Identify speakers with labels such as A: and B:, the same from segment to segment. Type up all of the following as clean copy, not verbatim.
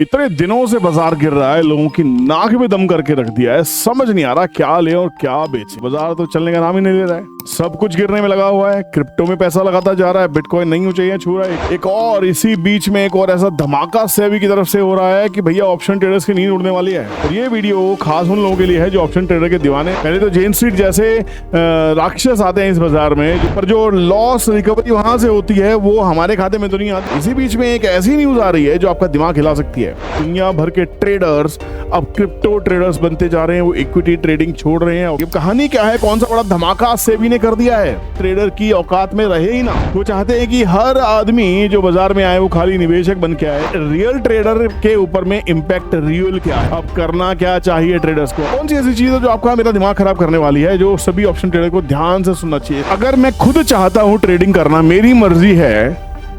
A: इतने दिनों से बाजार गिर रहा है, लोगों की नाक में दम करके रख दिया है। समझ नहीं आ रहा क्या ले और क्या बेचे। बाजार तो चलने का नाम ही नहीं ले रहा है, सब कुछ गिरने में लगा हुआ है। क्रिप्टो में पैसा लगाता जा रहा है, बिटकॉइन नई ऊंचाइयां छू रहा है। एक और इसी बीच में एक और ऐसा धमाका सेबी की तरफ से हो रहा है कि भैया ऑप्शन ट्रेडर्स की नींद उड़ने वाली है। और ये वीडियो खास उन लोगों के लिए है जो ऑप्शन ट्रेडर के दीवाने। पहले तो जेन स्ट्रीट जैसे राक्षस आते हैं इस बाजार में, पर जो लॉस रिकवरी वहां से होती है वो हमारे खाते में तो नहीं आती। इसी बीच में एक ऐसी न्यूज आ रही है जो आपका दिमाग हिला सकती है। दुनिया भर के ट्रेडर्स अब क्रिप्टो ट्रेडर्स बनते जा रहे हैं, वो इक्विटी ट्रेडिंग छोड़ रहे हैं। ये कहानी क्या है, कौन सा बड़ा धमाका सेबी ने कर दिया है? ट्रेडर की औकात में रहे ही ना। वो चाहते हैं कि हर आदमी जो बाजार में आए वो खाली निवेशक बन के आए। रियल ट्रेडर के ऊपर में इम्पैक्ट रियल क्या है, अब करना क्या चाहिए ट्रेडर्स को, कौन सी ऐसी चीज है जो आपका मेरा दिमाग खराब करने वाली है, जो सभी ऑप्शन ट्रेडर को ध्यान से सुनना चाहिए। अगर मैं खुद चाहता हूं ट्रेडिंग करना, मेरी मर्जी है,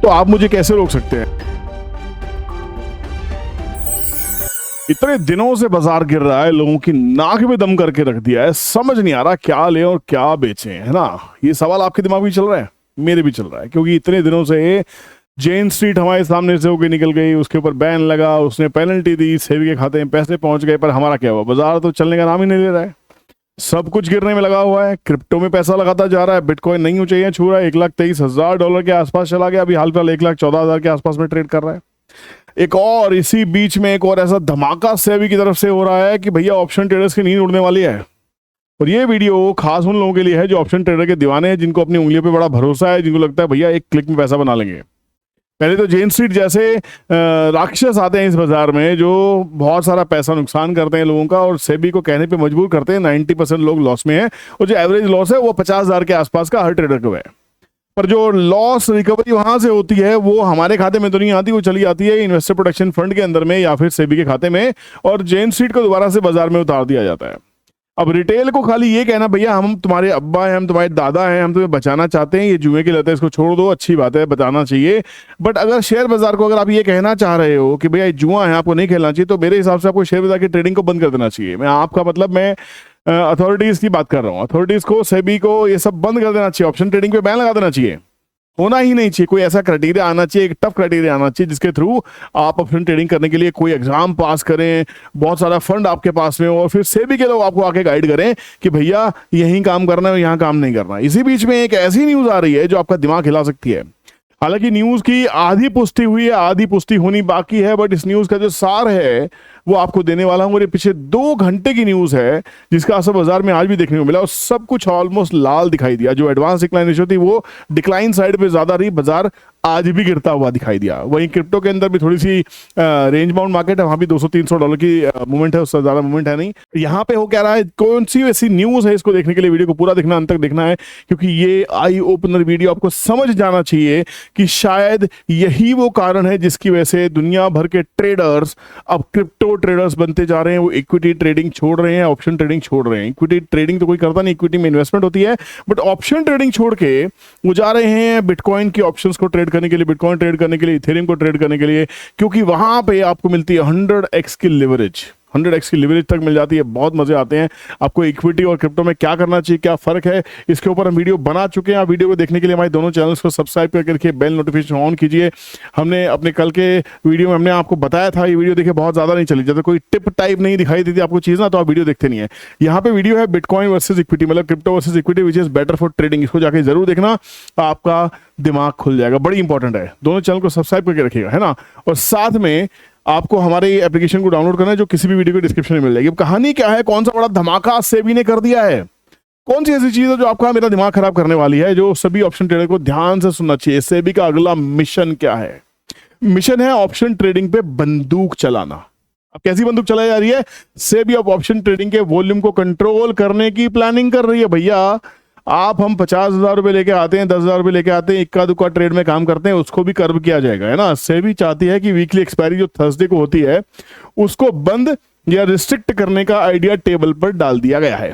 A: तो आप मुझे कैसे रोक सकते हैं? इतने दिनों से बाजार गिर रहा है, लोगों की नाक में दम करके रख दिया है। समझ नहीं आ रहा क्या ले और क्या बेचें, है ना? ये सवाल आपके दिमाग में चल रहा है, मेरे भी चल रहा है, क्योंकि इतने दिनों से जेन स्ट्रीट हमारे सामने से होकर निकल गई, उसके ऊपर बैन लगा, उसने पेनल्टी दी, सेबी के खाते में पैसे पहुंच गए, पर हमारा क्या हुआ? बाजार तो चलने का नाम ही नहीं ले रहा है, सब कुछ गिरने में लगा हुआ है। क्रिप्टो में पैसा लगाता जा रहा है, बिटकॉइन नई ऊंचाइयां छू रहा है, $1,23,000 के आसपास चला गया, अभी हाल फिलहाल 1,14,000 के आसपास में ट्रेड कर रहा है। एक और इसी बीच में एक और ऐसा धमाका सेबी की तरफ से हो रहा है कि भैया ऑप्शन ट्रेडर्स की नींद उड़ने वाली है। और ये वीडियो खास उन लोगों के लिए है जो ऑप्शन ट्रेडर के दीवाने हैं, जिनको अपनी उंगलियों पे बड़ा भरोसा है, जिनको लगता है भैया एक क्लिक में पैसा बना लेंगे। पहले तो जेन स्ट्रीट जैसे राक्षस आते हैं इस बाजार में, जो बहुत सारा पैसा नुकसान करते हैं लोगों का और सेबी को कहने पे मजबूर करते हैं 90% लोग लॉस में है, और जो एवरेज लॉस है वो 50,000 के आसपास का हर ट्रेडर को है। पर जो लॉस रिकवरी वहां से होती है वो हमारे खाते में तो नहीं आती, वो चली आती है इन्वेस्टर प्रोटेक्शन फंड के अंदर में या फिर सेबी के खाते में, और जेन स्ट्रीट को दोबारा से बाजार में उतार दिया जाता है। अब रिटेल को खाली ये कहना भैया हम तुम्हारे अब्बा हैं, हम तुम्हारे दादा हैं, हम तुम्हें बचाना चाहते हैं, ये जुए की लत है, इसको छोड़ दो, अच्छी बात है, बचाना चाहिए। बट अगर शेयर बाजार को अगर आप ये कहना चाह रहे हो कि भैया जुआ है, आपको नहीं खेलना चाहिए, तो मेरे हिसाब से आपको शेयर बाजार की ट्रेडिंग को बंद कर देना चाहिए। मैं आपका मतलब मैं अथॉरिटीज की बात कर रहा हूँ। अथॉरिटीज को, सेबी को ये सब बंद कर देना चाहिए, ऑप्शन ट्रेडिंग पे बैन लगा देना चाहिए, होना ही नहीं चाहिए। कोई ऐसा क्राइटेरिया आना चाहिए, एक टफ क्राइटेरिया आना चाहिए जिसके थ्रू आप ऑप्शन ट्रेडिंग करने के लिए कोई एग्जाम पास करें, बहुत सारा फंड आपके पास में हो, और फिर सेबी के लोग आपको आके गाइड करें कि भैया यहीं काम करना है, यहाँ काम नहीं करना। इसी बीच में एक ऐसी न्यूज आ रही है जो आपका दिमाग हिला सकती है। हालांकि न्यूज की आधी पुष्टि हुई है, आधी पुष्टि होनी बाकी है, बट इस न्यूज का जो सार है वो आपको देने वाला हूं। और ये पिछले 2 घंटे की न्यूज है जिसका असर बाजार में आज भी देखने को मिला, और सब कुछ ऑलमोस्ट लाल दिखाई दिया। जो एडवांस डिक्लाइनेशन थी वो डिक्लाइन साइड पे ज्यादा रही, बाजार आज भी गिरता हुआ दिखाई दिया। वहीं क्रिप्टो के अंदर भी थोड़ी सी रेंज बाउंड मार्केट है, वहां भी $200-300 की मूवमेंट है, उससे ज्यादा मूवमेंट है नहीं। यहाँ पे हो क्या रहा है, कौन सी ऐसी न्यूज है, इसको देखने के लिए वीडियो को पूरा देखना, अंत तक देखना है, क्योंकि ये आई ओपनर वीडियो आपको समझ जाना चाहिए कि शायद यही वो कारण है जिसकी वजह से दुनिया भर के ट्रेडर्स अब क्रिप्टो ट्रेडर्स बनते जा रहे हैं। वो इक्विटी ट्रेडिंग छोड़ रहे हैं, ऑप्शन ट्रेडिंग छोड़ रहे हैं। इक्विटी ट्रेडिंग तो कोई करता नहीं, इक्विटी में इन्वेस्टमेंट होती है, बट ऑप्शन ट्रेडिंग छोड़ के वो जा रहे हैं बिटकॉइन की ऑप्शंस को ट्रेड करने के लिए, बिटकॉइन ट्रेड करने के लिए, इथेरियम को ट्रेड करने के लिए, क्योंकि वहां पे आपको मिलती है 100x की लिवरेज, 100x की लिवरेज तक मिल जाती है। बहुत मजे आते हैं। आपको इक्विटी और क्रिप्टो में क्या करना चाहिए, क्या फर्क है, इसके ऊपर हम वीडियो बना चुके हैं। आप वीडियो को देखने के लिए हमारे दोनों चैनल्स को सब्सक्राइब करके रखिए, बेल नोटिफिकेशन ऑन कीजिए। हमने अपने कल के वीडियो में हमने आपको बताया था, ये वीडियो देखिए बहुत ज्यादा नहीं चली, जब कोई टिप टाइप नहीं दिखाई देती आपको चीज ना, तो आप वीडियो देखते नहीं है। यहाँ पे वीडियो है बिटकॉइन वर्सेज इक्विटी, मतलब crypto versus equity which is better for trading. इसको जाके जरूर देखना, आपका दिमाग खुल जाएगा, बड़ी इंपॉर्टेंट है। दोनों चैनल को सब्सक्राइब करके रखिएगा, है ना? और साथ में आपको हमारे एप्लीकेशन को डाउनलोड करना है, जो किसी भी वीडियो के डिस्क्रिप्शन में मिल जाएगी। अब कहानी क्या है, कौन सा बड़ा धमाका सेबी ने कर दिया है, कौन सी ऐसी चीज है जो आपका मेरा दिमाग खराब करने वाली है, जो सभी ऑप्शन ट्रेडर को ध्यान से सुनना चाहिए। सेबी का अगला मिशन क्या है? मिशन है ऑप्शन ट्रेडिंग पे बंदूक चलाना। अब कैसी बंदूक चलाई जा रही है? सेबी अब ऑप्शन ट्रेडिंग के वॉल्यूम को कंट्रोल करने की प्लानिंग कर रही है। भैया आप हम 50,000 रुपए लेके आते हैं, 10,000 रुपए लेके आते हैं, इक्का दुक्का ट्रेड में काम करते हैं, उसको भी कर्व किया जाएगा, है ना? सेबी चाहती है कि वीकली एक्सपायरी जो थर्सडे को होती है उसको बंद या रिस्ट्रिक्ट करने का आइडिया टेबल पर डाल दिया गया है।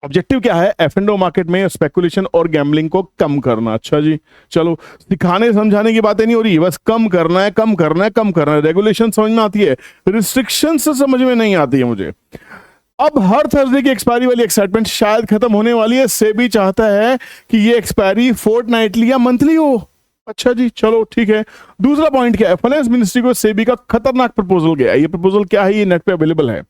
A: ऑब्जेक्टिव क्या है? F&O मार्केट में स्पेकुलेशन और गैम्बलिंग को कम करना। अच्छा जी, चलो सिखाने समझाने की बातें नहीं हो रही, बस कम करना है, कम करना है, कम करना है। रेगुलेशन समझ में आती है, रिस्ट्रिक्शन समझ में नहीं आती है मुझे। अब हर थर्सडे की एक्सपायरी वाली एक्साइटमेंट शायद खत्म होने वाली है। सेबी चाहता है कि ये एक्सपायरी फोर्टनाइटली या मंथली हो। अच्छा जी, चलो ठीक है। दूसरा पॉइंट क्या है, फाइनेंस मिनिस्ट्री को सेबी का खतरनाक प्रपोजल गया है। ये प्रपोजल क्या है, ये नेट पे अवेलेबल है।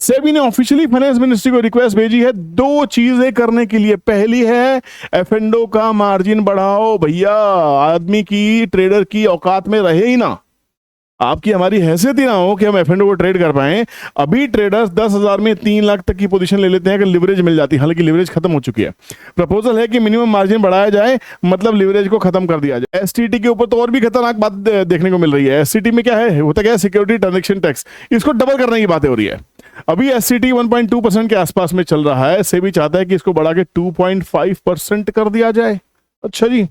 A: सेबी ने ऑफिशियली फाइनेंस मिनिस्ट्री को रिक्वेस्ट भेजी है दो चीजें करने के लिए। पहली है एफ&ओ का मार्जिन बढ़ाओ भैया, आदमी की, ट्रेडर की औकात में रहे ही ना, आपकी हमारी हैसियत ही ना हो कि हम एफ&ओ को ट्रेड कर पाए। अभी ट्रेडर्स 10,000 में 3 लाख तक की पोजीशन ले लेते हैं अगर लिवरेज मिल जाती है, हालांकि लिवरेज खत्म हो चुकी है। प्रपोजल है कि मिनिमम मार्जिन बढ़ाया जाए, मतलब लिवरेज को खत्म कर दिया जाए। एसटीटी के ऊपर तो और भी खतरनाक बात देखने को मिल रही है। एसटीटी में क्या है, होता क्या है, सिक्योरिटी ट्रांजेक्शन टैक्स, इसको डबल करने की बातें हो रही है। अभी एससीटी 1.2% के आसपास में चल रहा है, सेबी चाहता है कि इसको बढ़ा के 2.5% कर दिया जाए। अच्छा जी,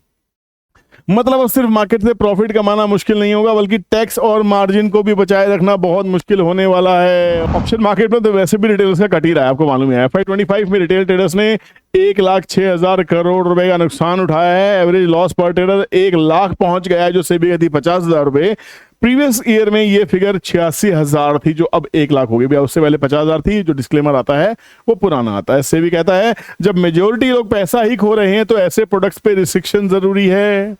A: मतलब अब सिर्फ मार्केट से प्रॉफिट कमाना मुश्किल नहीं होगा, बल्कि टैक्स और मार्जिन को भी बचाए रखना बहुत मुश्किल होने वाला है। ऑप्शन मार्केट में तो वैसे भी रिटेलर्स का कट ही रहा है, आपको मालूम है। FY25 में रिटेल ट्रेडर्स ने 1,06,000 करोड़ रुपए का नुकसान उठाया है। एवरेज लॉस पर ट्रेडर 1 लाख पहुंच गया है, जो सेबी का थी 50,000 रुपए। प्रीवियस ईयर में ये फिगर 86,000 थी, जो अब 1 लाख हो गई। उससे पहले 50,000 थी। जो डिस्क्लेमर आता है वो पुराना आता है। सेबी कहता है जब मेजोरिटी लोग पैसा ही खो रहे हैं तो ऐसे प्रोडक्ट्स पे रिस्ट्रिक्शन जरूरी है।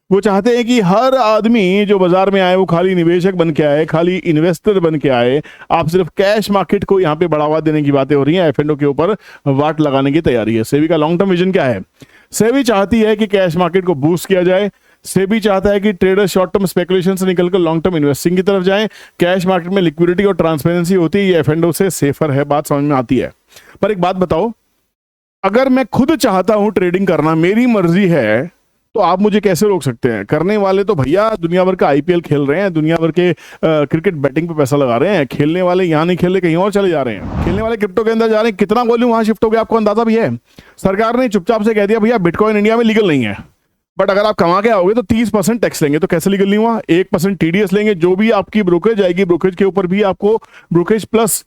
A: वो चाहते हैं कि हर आदमी जो बाजार में आए वो खाली निवेशक बन के आए, खाली इन्वेस्टर बन के आए। आप सिर्फ कैश मार्केट को यहां पे बढ़ावा देने की बातें हो रही हैं, एफ&ओ के ऊपर वाट लगाने की तैयारी है। सेबी का लॉन्ग टर्म विजन क्या है? सेबी चाहती है कि कैश मार्केट को बूस्ट किया जाए। सेबी चाहता है कि ट्रेडर शॉर्ट टर्म स्पेकुलेशन से निकलकर लॉन्ग टर्म इन्वेस्टिंग की तरफ जाएं। कैश मार्केट में लिक्विडिटी और ट्रांसपेरेंसी होती है, ये एफ&ओ से सेफर है, बात समझ में आती है। पर एक बात बताओ, अगर मैं खुद चाहता हूं ट्रेडिंग करना, मेरी मर्जी है, तो आप मुझे कैसे रोक सकते हैं? करने वाले तो भैया दुनिया भर का आईपीएल खेल रहे हैं, दुनिया भर के क्रिकेट बैटिंग पे पैसा लगा रहे हैं। खेलने वाले यहाँ नहीं खेल रहे, कहीं और चले जा रहे हैं। खेलने वाले क्रिप्टो के अंदर जा रहे हैं, कितना वॉल्यूम वहां शिफ्ट हो गया आपको अंदाजा भी है। सरकार ने चुपचाप से कह दिया भैया बिटकॉइन इंडिया में लीगल नहीं है, बट अगर आप कमा के आओगे तो 30% टैक्स लेंगे। तो कैसे लीगल नहीं हुआ? 1% टीडीएस लेंगे, जो भी आपकी ब्रोकरेज आएगी, ब्रोकरेज के ऊपर भी आपको ब्रोकरेज प्लस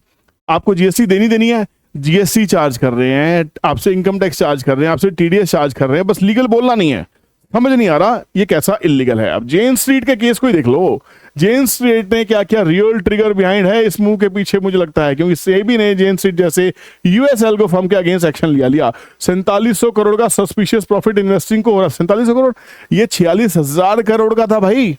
A: आपको जीएसटी देनी है। जीएसटी चार्ज कर रहे हैं आपसे, इनकम टैक्स चार्ज कर रहे हैं आपसे, टीडीएस चार्ज कर रहे हैं, बस लीगल बोलना नहीं है। समझ नहीं आ रहा ये कैसा इलीगल है। अब जेन स्ट्रीट के केस को ही देख लो, जेन स्ट्रीट ने क्या क्या रियल ट्रिगर बिहाइंड है इस मूव के पीछे, मुझे लगता है क्योंकि सेबी ने जेन स्ट्रीट जैसे यूएस एल्गो फर्म के अगेंस्ट एक्शन लिया 4700 करोड़ का सस्पिशियस प्रॉफिट इन्वेस्टिंग को हो रहा। 4700 करोड़, ये 46,000 करोड़ का था भाई।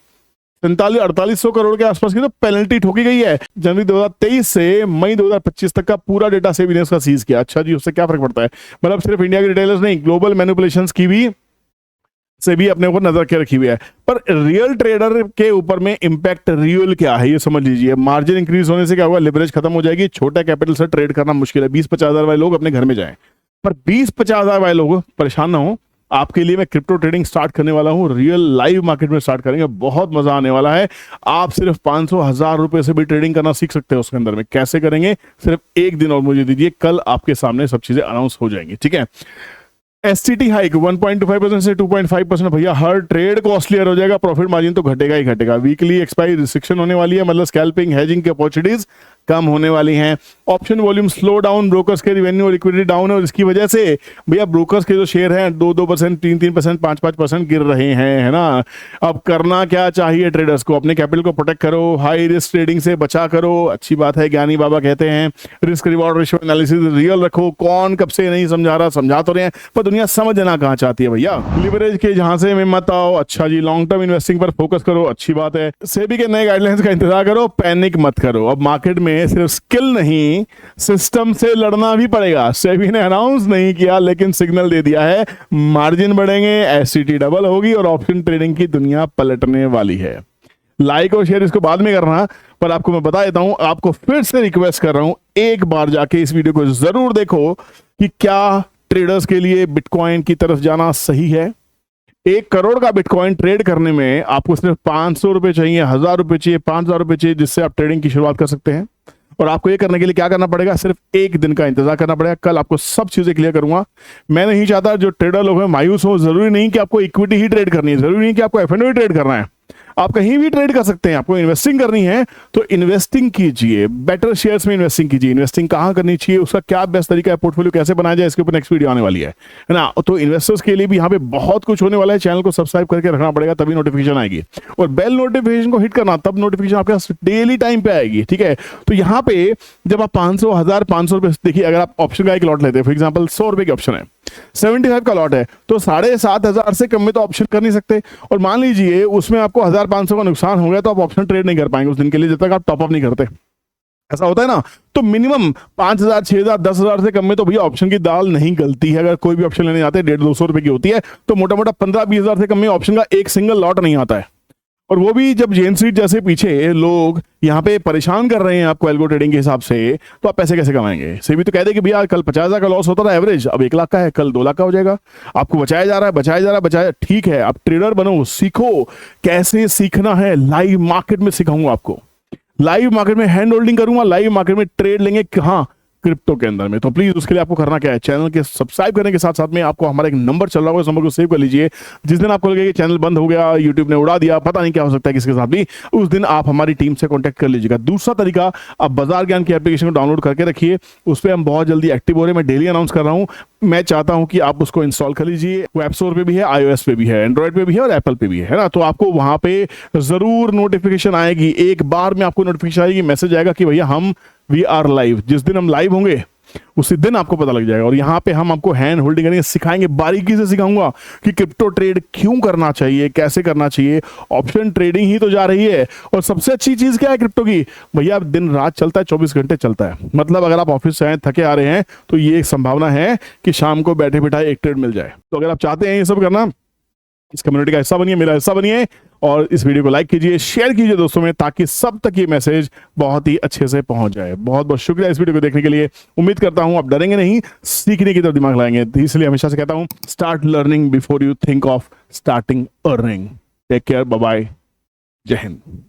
A: 4800 करोड़ के आसपास की तो पेनल्टी ठोकी गई है। जनवरी 2023 से मई 2025 तक का पूरा डेटा सेबी ने उसका सीज किया। अच्छा जी, उससे क्या फर्क पड़ता है? मतलब सिर्फ इंडिया के रिटेलर्स नहीं, ग्लोबल मैनिपुलेशंस की भी से भी अपने ऊपर नजर के रखी हुई है। पर रियल ट्रेडर के ऊपर में इंपैक्ट रियल क्या है ये समझ लीजिए। मार्जिन इंक्रीज होने से क्या होगा? लिवरेज खत्म हो जाएगी, छोटा कैपिटल से ट्रेड करना मुश्किल है। 20-50 हजार वाले लोग अपने घर में जाएं, पर 20-50 हजार वाले लोग परेशान ना हो। आपके लिए मैं क्रिप्टो ट्रेडिंग स्टार्ट करने वाला हूं, रियल लाइव मार्केट में स्टार्ट करेंगे, बहुत मजा आने वाला है। आप सिर्फ 500,000 रुपए से भी ट्रेडिंग करना सीख सकते हैं। उसके अंदर में कैसे करेंगे? सिर्फ एक दिन और मुझे दीजिए, कल आपके सामने सब चीजें अनाउंस हो जाएंगी, ठीक है। एसटीटी हाइक 1.25% से 2.5%, भैया हर ट्रेड कॉस्टलियर हो जाएगा, प्रॉफिट मार्जिन तो घटेगा ही घटेगा। वीकली एक्सपायरी रिस्ट्रिक्शन होने वाली है, मतलब स्कैल्पिंग हेजिंग की अपॉर्चुनिटीज कम होने वाली हैं। Option volume slow down, brokers के रिवेन्यू और लिक्विडिटी डाउन है, और इसकी वजह से भैया ब्रोकर्स के जो शेयर हैं 2-2%, 3-3%, 5-5% गिर रहे हैं, है ना। अब करना क्या चाहिए ट्रेडर्स को? अपने कैपिटल को प्रोटेक्ट करो, हाई रिस्क ट्रेडिंग से बचा करो। अच्छी बात है, ज्ञानी बाबा कहते हैं risk reward ratio analysis real रखो। कौन कब से नहीं समझा रहा, समझा तो रहे हैं, पर दुनिया समझना कहाँ चाहती है भैया। लिवरेज के झांसे में मत आओ। अच्छा जी, लॉन्ग टर्म इन्वेस्टिंग पर फोकस करो, अच्छी बात है। सेबी के नए गाइडलाइंस का इंतजार करो, पैनिक मत करो। अब मार्केट में सिर्फ स्किल नहीं, सिस्टम से लड़ना भी पड़ेगा। सेबी ने अनाउंस नहीं किया लेकिन सिग्नल दे दिया है, मार्जिन बढ़ेंगे, एससीटी डबल होगी और ऑप्शन ट्रेडिंग की दुनिया पलटने वाली है। लाइक और शेयर इसको बाद में करना, पर आपको मैं बता देता हूं, आपको फिर से रिक्वेस्ट कर रहा हूं, एक बार जाके इस वीडियो को जरूर देखो कि क्या ट्रेडर्स के लिए बिटकॉइन की तरफ जाना सही है। 1 करोड़ का बिटकॉइन ट्रेड करने में आपको सिर्फ 500 रुपए चाहिए, 1000 रुपए चाहिए, 5000 रुपए चाहिए, जिससे आप ट्रेडिंग की शुरुआत कर सकते हैं। और आपको ये करने के लिए क्या करना पड़ेगा? सिर्फ एक दिन का इंतजार करना पड़ेगा। कल आपको सब चीजें क्लियर करूंगा। मैं नहीं चाहता जो ट्रेडर लोग हैं मायूस हो। जरूरी नहीं कि आपको इक्विटी ही ट्रेड करनी है, जरूरी नहीं कि आपको एफ&ओ ही ट्रेड करना है, आप कहीं भी ट्रेड कर सकते हैं। आपको इन्वेस्टिंग करनी है तो इन्वेस्टिंग कीजिए, बेटर शेयर्स में इन्वेस्टिंग कीजिए। इन्वेस्टिंग कहां करनी चाहिए, उसका क्या बेस्ट तरीका है, पोर्टफोलियो कैसे बनाया जाए, इसके ऊपर नेक्स्ट वीडियो आने वाली है ना। तो इन्वेस्टर्स के लिए भी यहाँ पे बहुत कुछ होने वाला है। चैनल को सब्सक्राइब करके रखना पड़ेगा, तभी नोटिफिकेशन आएगी, और बेल नोटिफिकेशन को हिट करना, तब नोटिफिकेशन आपके पास डेली टाइम पे आएगी, ठीक है। तो यहाँ पे जब आप 500, 1000, 500 रुपए, देखिए अगर आप ऑप्शन का एक लॉट लेते हैं, फॉर एग्जाम्पल 100 रुपए के ऑप्शन है, 75 का लॉट है तो 7,500 से कम में तो ऑप्शन कर नहीं सकते। और मान लीजिए उसमें आपको 1,500 का नुकसान हो गया तो आप ऑप्शन ट्रेड नहीं कर पाएंगे उस दिन के लिए, जब तक आप टॉपअप नहीं करते। ऐसा होता है ना। तो मिनिमम 5,000, 6,000, 10,000 से कम में तो भैया ऑप्शन की दाल नहीं गलती है। अगर कोई भी ऑप्शन लेने जाते हैं 150-200 रुपए की होती है, तो मोटा मोटा 15-20 हजार से कम में ऑप्शन का एक सिंगल लॉट नहीं आता है। और वो भी जब जेन स्ट्रीट जैसे पीछे लोग यहाँ पे परेशान कर रहे हैं आपको एल्गो ट्रेडिंग के हिसाब से, तो आप पैसे कैसे कमाएंगे? सेबी तो कह दे कि भैया कल 50,000 का लॉस होता था एवरेज, अब 1 लाख का है, कल 2 लाख का हो जाएगा। आपको बचाया जा रहा है, बचाया जा रहा है, बचाया, ठीक है, आप ट्रेडर बनो, सीखो। कैसे सीखना है? लाइव मार्केट में सिखाऊंगा आपको। लाइव मार्केट में हैंड होल्डिंग करूंगा, लाइव मार्केट में ट्रेड लेंगे, कहां? क्रिप्टो के अंदर में। तो प्लीज उसके लिए आपको करना क्या है, चैनल के सब्सक्राइब करने के साथ साथ में आपको हमारा एक नंबर चल रहा होगा, उस नंबर को सेव कर लीजिए। जिस दिन आपको लगे कि चैनल बंद हो गया, यूट्यूब ने उड़ा दिया, पता नहीं क्या हो सकता है किसके साथ भी, उस दिन आप हमारी टीम से कांटेक्ट कर लीजिएगा। दूसरा तरीका, आप बाजार ज्ञान की एप्लीकेशन को डाउनलोड करके रखिए, उस पर हम बहुत जल्दी एक्टिव हो रहे हैं। मैं डेली अनाउंस कर रहा हूं, मैं चाहता हूं कि आप उसको इंस्टॉल कर लीजिए। वो ऐप स्टोर पे भी है, iOS पे भी है, एंड्रॉइड पे भी है और एप्पल पे भी है ना। तो आपको वहां पे जरूर नोटिफिकेशन आएगी, एक बार में आपको नोटिफिकेशन आएगी, मैसेज आएगा कि भैया हम वी आर लाइव। जिस दिन हम लाइव होंगे उसी दिन आपको पता लग जाएगा। और यहाँ पे हम आपको हैंड होल्डिंग करेंगे, सिखाएंगे, बारीकी से सिखाऊंगा कि क्रिप्टो ट्रेड क्यों करना चाहिए, कैसे करना चाहिए। ऑप्शन ट्रेडिंग ही तो जा रही है। और सबसे अच्छी चीज क्या है क्रिप्टो की? भैया दिन रात चलता है, 24 घंटे चलता है। मतलब अगर आप ऑफिस से आए, थके आ रहे हैं, तो ये एक संभावना है कि शाम को बैठे बिठाए एक ट्रेड मिल जाए। तो अगर आप चाहते हैं ये सब करना, इस कम्युनिटी का हिस्सा बनिए, मेरा हिस्सा बनिए, और इस वीडियो को लाइक कीजिए, शेयर कीजिए दोस्तों में, ताकि सब तक ये मैसेज बहुत ही अच्छे से पहुंच जाए। बहुत बहुत शुक्रिया इस वीडियो को देखने के लिए। उम्मीद करता हूं आप डरेंगे नहीं, सीखने की तरफ दिमाग लाएंगे। इसलिए हमेशा से कहता हूं, start learning before you think of starting earning. Take care, bye bye, जय हिंद।